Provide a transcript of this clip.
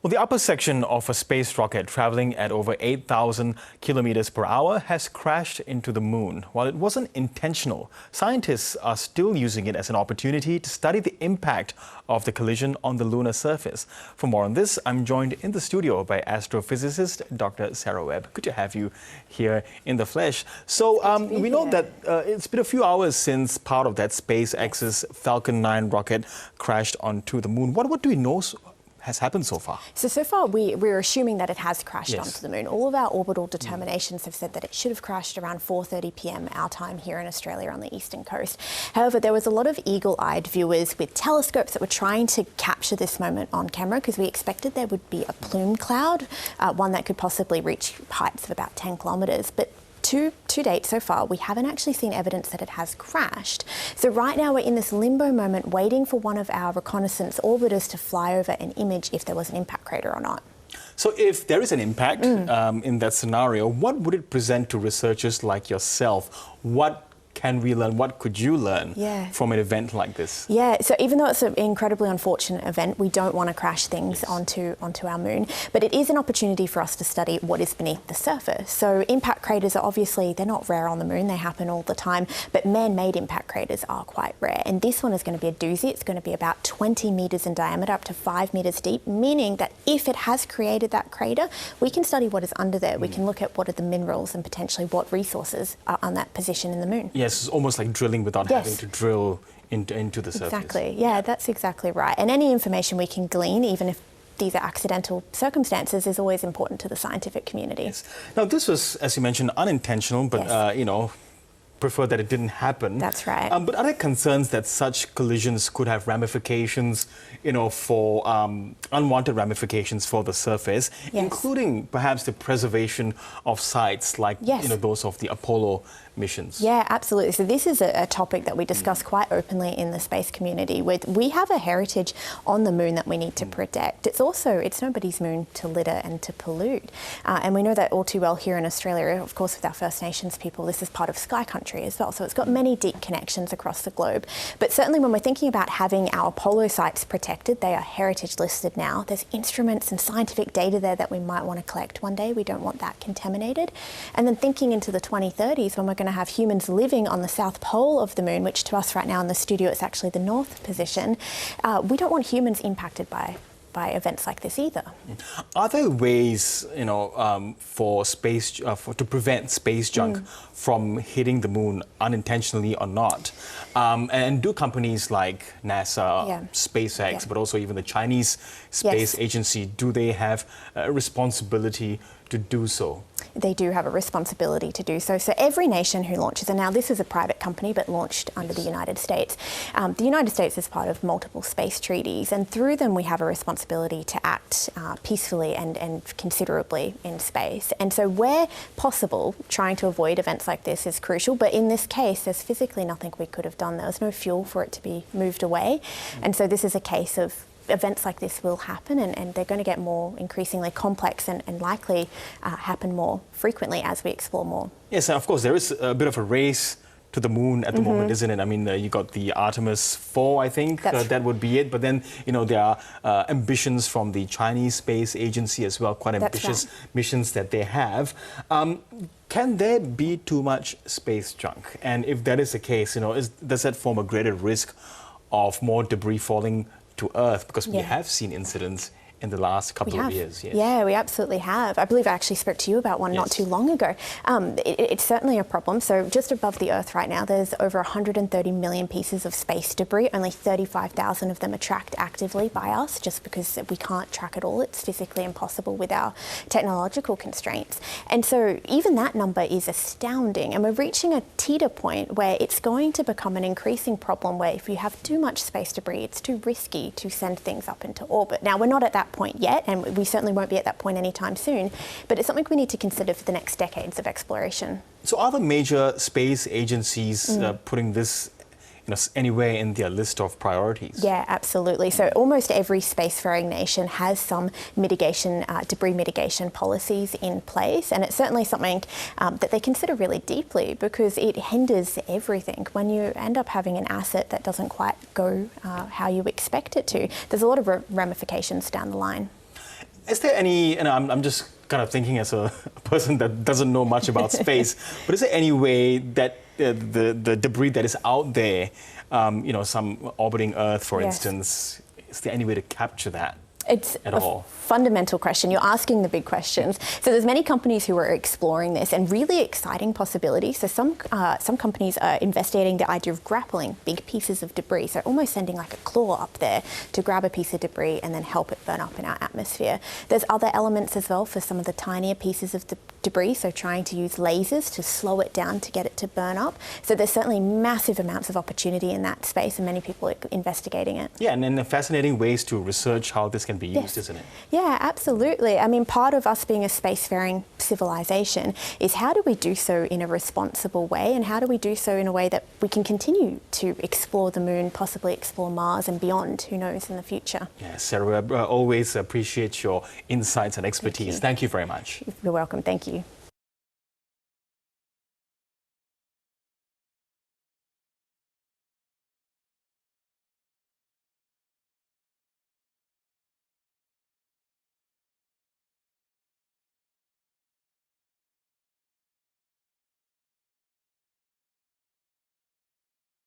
Well, the upper section of a space rocket traveling at over 8,000 kilometers per hour has crashed into the moon. While it wasn't intentional, scientists are still using it as an opportunity to study the impact of the collision on the lunar surface. For more on this, I'm joined in the studio by astrophysicist Dr. Sara Webb. Good to have you here in the flesh. So we know that it's been a few hours since part of that SpaceX's Falcon 9 rocket crashed onto the moon. What do we know has happened so far? So far we're assuming that it has crashed onto the moon. All of our orbital determinations have said that it should have crashed around 4:30 p.m. our time here in Australia on the eastern coast. However, there was a lot of eagle-eyed viewers with telescopes that were trying to capture this moment on camera because we expected there would be a plume cloud, one that could possibly reach heights of about 10 kilometres. But to date, so far, we haven't actually seen evidence that it has crashed. So right now we're in this limbo moment waiting for one of our reconnaissance orbiters to fly over and image if there was an impact crater or not. So if there is an impact in that scenario, what would it present to researchers like yourself? What can we learn? What could you learn from an event like this? Yeah, so even though it's an incredibly unfortunate event, we don't want to crash things onto our moon, but it is an opportunity for us to study what is beneath the surface. So impact craters are obviously, they're not rare on the moon, they happen all the time, but man-made impact craters are quite rare. And this one is going to be a doozy. It's going to be about 20 metres in diameter, up to 5 metres deep, meaning that if it has created that crater, we can study what is under there. We can look at what are the minerals and potentially what resources are on that position in the moon. Yes, it's almost like drilling without having to drill into the surface. Exactly, yeah, that's exactly right. And any information we can glean, even if these are accidental circumstances, is always important to the scientific community. Yes. Now, this was, as you mentioned, unintentional, but, you know, prefer that it didn't happen. That's right. But are there concerns that such collisions could have ramifications, you know, for unwanted ramifications for the surface, including perhaps the preservation of sites like, you know, those of the Apollo missions? Yeah, absolutely. So this is a topic that we discuss quite openly in the space community. We have a heritage on the moon that we need to protect. It's nobody's moon to litter and to pollute. And we know that all too well here in Australia. Of course, with our First Nations people, this is part of Sky Country as well. So it's got many deep connections across the globe. But certainly when we're thinking about having our Apollo sites protected, they are heritage listed now. There's instruments and scientific data there that we might want to collect one day. We don't want that contaminated. And then thinking into the 2030s, when we're going to have humans living on the south pole of the moon, which to us right now in the studio is actually the north position, we don't want humans impacted by events like this either. Are there ways, you know, to prevent space junk from hitting the moon unintentionally or not? And do companies like NASA, SpaceX, but also even the Chinese Space Agency, do they have a responsibility to do so? They do have a responsibility to do so. So every nation who launches, and now this is a private company but launched under the United States. The United States is part of multiple space treaties, and through them we have a responsibility to act peacefully and considerably in space. And so where possible, trying to avoid events like this is crucial, but in this case there's physically nothing we could have done. There was no fuel for it to be moved away. And so this is a case of events like this will happen, and they're going to get more increasingly complex and likely happen more frequently as we explore more. Yes, and of course there is a bit of a race to the moon at the moment, isn't it? I mean, you got the Artemis 4, I think, that would be it. But then, you know, there are ambitions from the Chinese Space Agency as well, quite ambitious missions that they have. Can there be too much space junk? And if that is the case, you know, does that form a greater risk of more debris falling to Earth? Because we have seen incidents in the last couple of years. Yeah, we absolutely have. I believe I actually spoke to you about one not too long ago. It's certainly a problem. So just above the Earth right now, there's over 130 million pieces of space debris. Only 35,000 of them are tracked actively by us, just because we can't track it all. It's physically impossible with our technological constraints. And so even that number is astounding. And we're reaching a teeter point where it's going to become an increasing problem where if you have too much space debris, it's too risky to send things up into orbit. Now, we're not at that point yet, and we certainly won't be at that point anytime soon, but it's something we need to consider for the next decades of exploration. So are the major space agencies putting this, you know, anywhere in their list of priorities? Yeah, absolutely. So almost every spacefaring nation has some mitigation, debris mitigation policies in place, and it's certainly something that they consider really deeply because it hinders everything. When you end up having an asset that doesn't quite go how you expect it to, there's a lot of ramifications down the line. Is there any, and I'm just kind of thinking as a person that doesn't know much about space, but is there any way that the debris that is out there, some orbiting Earth, for instance, is there any way to capture that? It's at all? Fundamental question. You're asking the big questions. So there's many companies who are exploring this and really exciting possibilities. So some companies are investigating the idea of grappling big pieces of debris, so almost sending like a claw up there to grab a piece of debris and then help it burn up in our atmosphere. There's other elements as well for some of the tinier pieces of debris, so trying to use lasers to slow it down to get it to burn up. So there's certainly massive amounts of opportunity in that space, and many people are investigating it. Yeah, and then fascinating ways to research how this can be used, isn't it? Yeah, absolutely. I mean, part of us being a spacefaring civilization is how do we do so in a responsible way, and how do we do so in a way that we can continue to explore the moon, possibly explore Mars and beyond, who knows, in the future. Yeah, Sarah, always appreciate your insights and expertise. Thank you very much. You're welcome. Thank you.